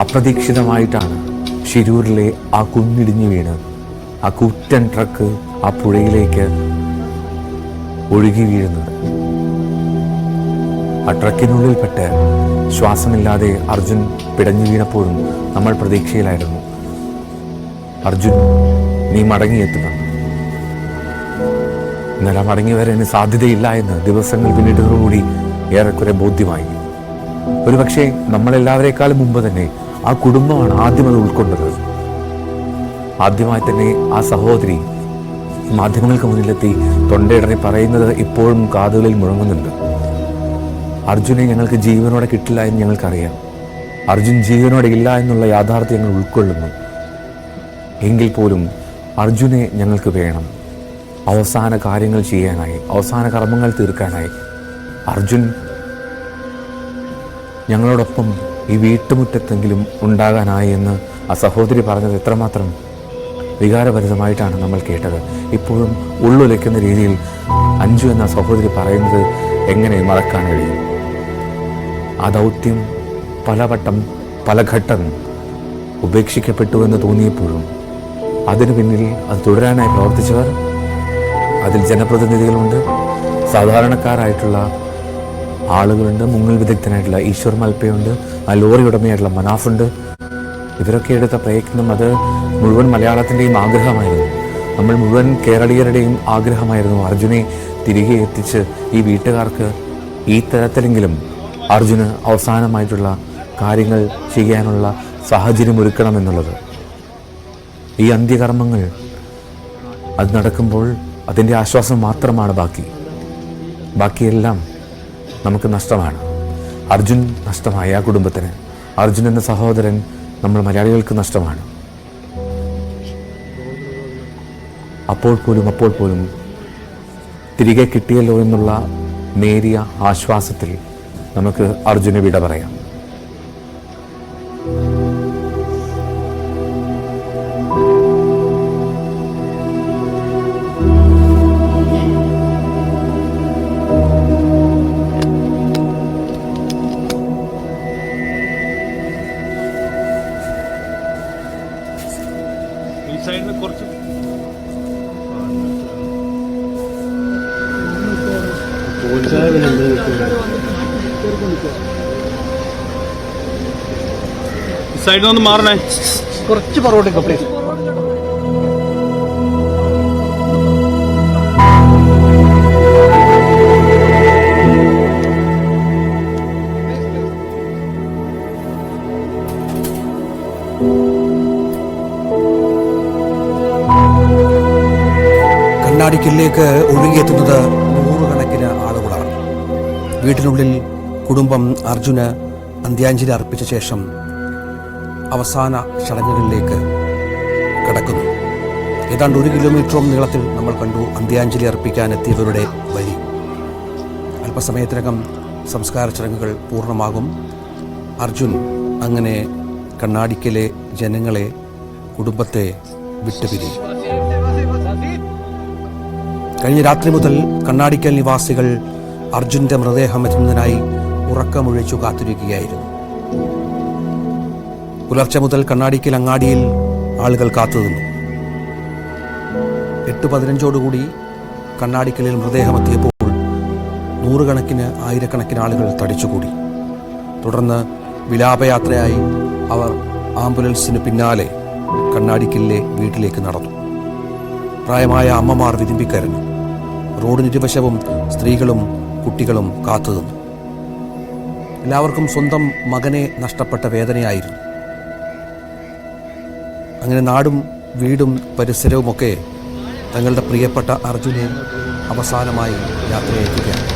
അപ്രതീക്ഷിതമായിട്ടാണ് ശിരൂരിലെ ആ കുന്നിടിഞ്ഞു വീണ് ആ കൂറ്റൻ ട്രക്ക് ആ പുഴയിലേക്ക് ഒഴുകി വീഴുന്നത്. ആ ട്രക്കിനുള്ളിൽപ്പെട്ട് ശ്വാസമില്ലാതെ അർജുൻ പിടഞ്ഞു വീണപ്പോഴും നമ്മൾ പ്രതീക്ഷയിലായിരുന്നു. അർജുൻ, നീ മടങ്ങിയെത്തുമെന്ന്. എന്നാൽ മടങ്ങി വരാൻ സാധ്യതയില്ല എന്ന് ദിവസങ്ങൾ പിന്നിട്ടതോടുകൂടി ഏറെക്കുറെ ബോധ്യമായി. ഒരുപക്ഷെ നമ്മളെല്ലാവരേക്കാളും മുമ്പ് തന്നെ ആ കുടുംബമാണ് ആദ്യം അത് ഉൾക്കൊണ്ടത്. ആദ്യമായി തന്നെ ആ സഹോദരി മാധ്യമങ്ങൾക്ക് മുന്നിലെത്തി തൊണ്ടയിടറി പറയുന്നത് ഇപ്പോഴും കാതുകളിൽ മുഴങ്ങുന്നുണ്ട്. അർജുനെ ഞങ്ങൾക്ക് ജീവനോടെ കിട്ടില്ല എന്ന് ഞങ്ങൾക്കറിയാം. അർജുൻ ജീവനോടെ ഇല്ല എന്നുള്ള യാഥാർത്ഥ്യം ഞങ്ങൾ ഉൾക്കൊള്ളുന്നു. എങ്കിൽ പോലും അർജുനെ ഞങ്ങൾക്ക് വേണം. അവസാന കാര്യങ്ങൾ ചെയ്യാനായി, അവസാന കർമ്മങ്ങൾ തീർക്കാനായി അർജുൻ ഞങ്ങളോടൊപ്പം ഈ വീട്ടുമുറ്റത്തെങ്കിലും ഉണ്ടാകാനായി എന്ന് ആ സഹോദരി പറഞ്ഞത് എത്രമാത്രം വികാരഭരിതമായിട്ടാണ് നമ്മൾ കേട്ടത്. ഇപ്പോഴും ഉള്ളുലയ്ക്കുന്ന രീതിയിൽ അഞ്ജു എന്ന സഹോദരി പറയുന്നത് എങ്ങനെ മറക്കാൻ കഴിയും? ആ ദൗത്യം പലവട്ടം പല ഘട്ടം ഉപേക്ഷിക്കപ്പെട്ടു എന്ന് തോന്നിയപ്പോഴും അതിനു പിന്നിൽ അത് തുടരാനായി പ്രവർത്തിച്ചവർ, അതിൽ ജനപ്രതിനിധികളുണ്ട്, സാധാരണക്കാരായിട്ടുള്ള ആളുകളുണ്ട്, മുങ്ങൽ വിദഗ്ധനായിട്ടുള്ള ഈശ്വർ മൽപ്പയുണ്ട്, ആ ലോറി ഉടമയായിട്ടുള്ള മനാഫുണ്ട്. ഇവരൊക്കെ എടുത്ത പ്രയത്നം അത് മുഴുവൻ മലയാളത്തിൻ്റെയും ആഗ്രഹമായിരുന്നു. നമ്മൾ മുഴുവൻ കേരളീയരുടെയും ആഗ്രഹമായിരുന്നു അർജുനെ തിരികെ എത്തിച്ച് ഈ വീട്ടുകാർക്ക് ഈ തരത്തിലെങ്കിലും അർജുന് അവസാനമായിട്ടുള്ള കാര്യങ്ങൾ ചെയ്യാനുള്ള സാഹചര്യം ഒരുക്കണമെന്നുള്ളത്. ഈ അന്ത്യകർമ്മങ്ങൾ അത് നടക്കുമ്പോൾ അതിൻ്റെ ആശ്വാസം മാത്രമാണ് ബാക്കിയെല്ലാം നമുക്ക് നഷ്ടമാണ്. അർജുൻ നഷ്ടമായ ആ കുടുംബത്തിന്, അർജുൻ എന്ന സഹോദരൻ നമ്മൾ മലയാളികൾക്ക് നഷ്ടമാണ്. അപ്പോൾ പോലും തിരികെ കിട്ടിയല്ലോ എന്നുള്ള നേരിയ ആശ്വാസത്തിൽ നമുക്ക് അർജുനെ വിട പറയാം. साइड में കുറച്ച് സൈഡിൽ നിന്ന് മാറണേ, കുറച്ച് പുറകോട്ടേക്ക് പ്ലീസ്. കണ്ണാടിക്കലിലേക്ക് ഒഴുകിയെത്തുന്നത് നൂറുകണക്കിന് ആളുകളാണ്. വീട്ടിനുള്ളിൽ കുടുംബം അർജുന് അന്ത്യാഞ്ജലി അർപ്പിച്ച ശേഷം അവസാന ചടങ്ങുകളിലേക്ക് കടക്കുന്നു. ഏതാണ്ട് 1 കിലോമീറ്ററോളം നീളത്തിൽ നമ്മൾ കണ്ടു അന്ത്യാഞ്ജലി അർപ്പിക്കാനെത്തിയവരുടെ വഴി. അല്പസമയത്തിനകം സംസ്കാര ചടങ്ങുകൾ പൂർണ്ണമാകും. അർജുൻ അങ്ങനെ കണ്ണാടിക്കലെ ജനങ്ങളെ, കുടുംബത്തെ വിട്ടുപിരിയും. കഴിഞ്ഞ രാത്രി മുതൽ കണ്ണാടിക്കൽ നിവാസികൾ അർജുൻ്റെ മൃതദേഹം എത്തുന്നതിനായി ഉറക്കമൊഴിച്ചു കാത്തിരിക്കുകയായിരുന്നു. പുലർച്ചെ മുതൽ കണ്ണാടിക്കൽ അങ്ങാടിയിൽ ആളുകൾ കാത്തുനിന്നു. 8:15 കണ്ണാടിക്കലിൽ മൃതദേഹം എത്തിയപ്പോൾ നൂറുകണക്കിന് ആയിരക്കണക്കിന് ആളുകൾ തടിച്ചുകൂടി. തുടർന്ന് വിലാപയാത്രയായി അവർ ആംബുലൻസിന് പിന്നാലെ കണ്ണാടിക്കലിലെ വീട്ടിലേക്ക് നടന്നു. പ്രായമായ അമ്മമാർ വിതുമ്പിക്കരഞ്ഞു. റോഡിനിരുവശവും സ്ത്രീകളും കുട്ടികളും കാത്തുനിന്നു. എല്ലാവർക്കും സ്വന്തം മകനെ നഷ്ടപ്പെട്ട വേദനയായിരുന്നു. അങ്ങനെ നാടും വീടും പരിസരവുമൊക്കെ തങ്ങളുടെ പ്രിയപ്പെട്ട അർജുനെ അവസാനമായി യാത്രയയക്കുകയാണ്.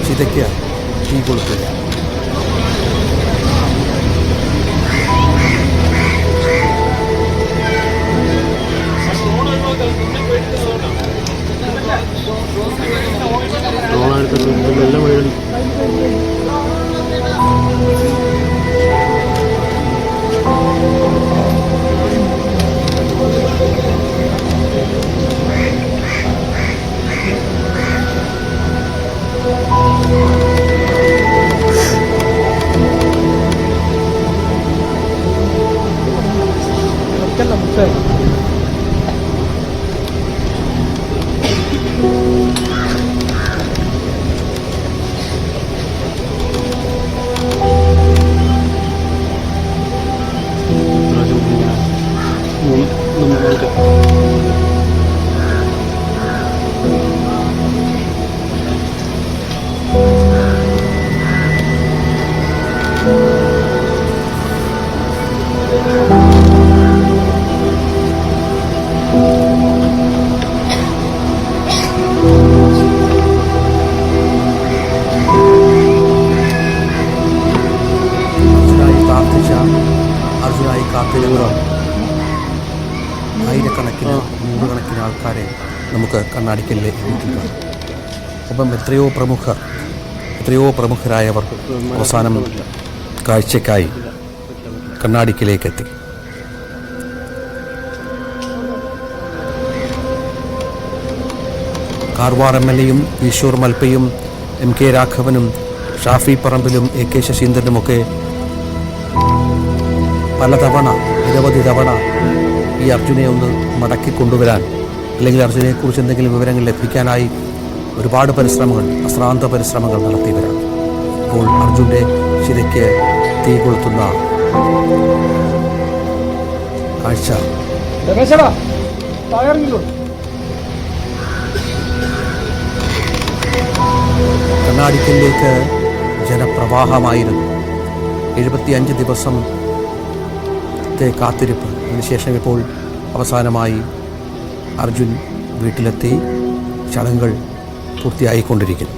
ചിതയ്ക്ക് തീ കൊളുത്തുക. അർജുനായി കാത്തിരുന്ന ആയിരക്കണക്കിന് നൂറുകണക്കിന് ആൾക്കാരെ നമുക്ക് കണ്ണാടിക്കലിലെ വീട്ടിൽ കാണാം. അപ്പം എത്രയോ പ്രമുഖരായവർ അവസാനം കാഴ്ചയ്ക്കായി കണ്ണാടിക്കലേക്കെത്തി. കാർവാർ MLA-യും ഈശ്വർ മൽപ്പയും MK രാഘവനും ഷാഫി പറമ്പിലും AK ശശീന്ദ്രനുമൊക്കെ നിരവധി തവണ ഈ അർജുനെ ഒന്ന് മടക്കി കൊണ്ടുവരാൻ, അല്ലെങ്കിൽ അർജുനെക്കുറിച്ച് എന്തെങ്കിലും വിവരങ്ങൾ ലഭിക്കാനായി ഒരുപാട് അശ്രാന്ത പരിശ്രമങ്ങൾ നടത്തിയവരാണ്. അപ്പോൾ അർജുൻ്റെ ശിരയ്ക്ക് തീ കൊളുത്തുന്ന കാഴ്ച കണ്ണാടിക്കലിലേക്ക് ജനപ്രവാഹമായിരുന്നു. 75 ദിവസത്തെ കാത്തിരിപ്പ്. അതിനുശേഷം ഇപ്പോൾ അവസാനമായി അർജുൻ വീട്ടിലെത്തി. ചടങ്ങുകൾ പൂർത്തിയായിക്കൊണ്ടിരിക്കുന്നു.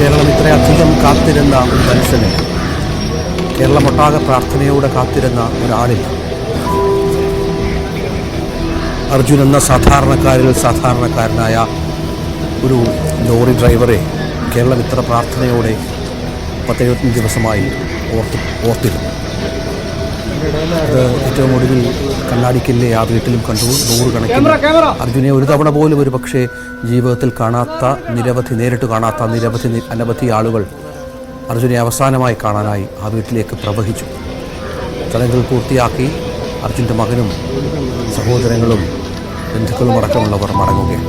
കേരളം ഇത്രയധികം കാത്തിരുന്ന ഒരു മനുഷ്യനില്ല. കേരളമൊട്ടാകെ പ്രാർത്ഥനയോടെ കാത്തിരുന്ന ഒരാളില്ല. അർജുൻ എന്ന സാധാരണക്കാരനായ ഒരു ലോറി ഡ്രൈവറെ കേരളം ഇത്ര പ്രാർത്ഥനയോടെ 10-75 ദിവസമായി ഓർത്തിരുന്നു. അത് ഏറ്റവും ഒടുവിൽ കണ്ണാടിക്കലിലെ ആ വീട്ടിലും കണ്ടു. നൂറുകണക്കിന് അർജുനെ ഒരു തവണ പോലും ഒരു പക്ഷേ ജീവിതത്തിൽ നേരിട്ട് കാണാത്ത അനവധി ആളുകൾ അർജുനെ അവസാനമായി കാണാനായി ആ വീട്ടിലേക്ക് പ്രവഹിച്ചു. ചടങ്ങുകൾ പൂർത്തിയാക്കി അർജുൻ്റെ മകനും സഹോദരങ്ങളും ബന്ധുക്കളും അടക്കമുള്ളവർ മടങ്ങുകയാണ്.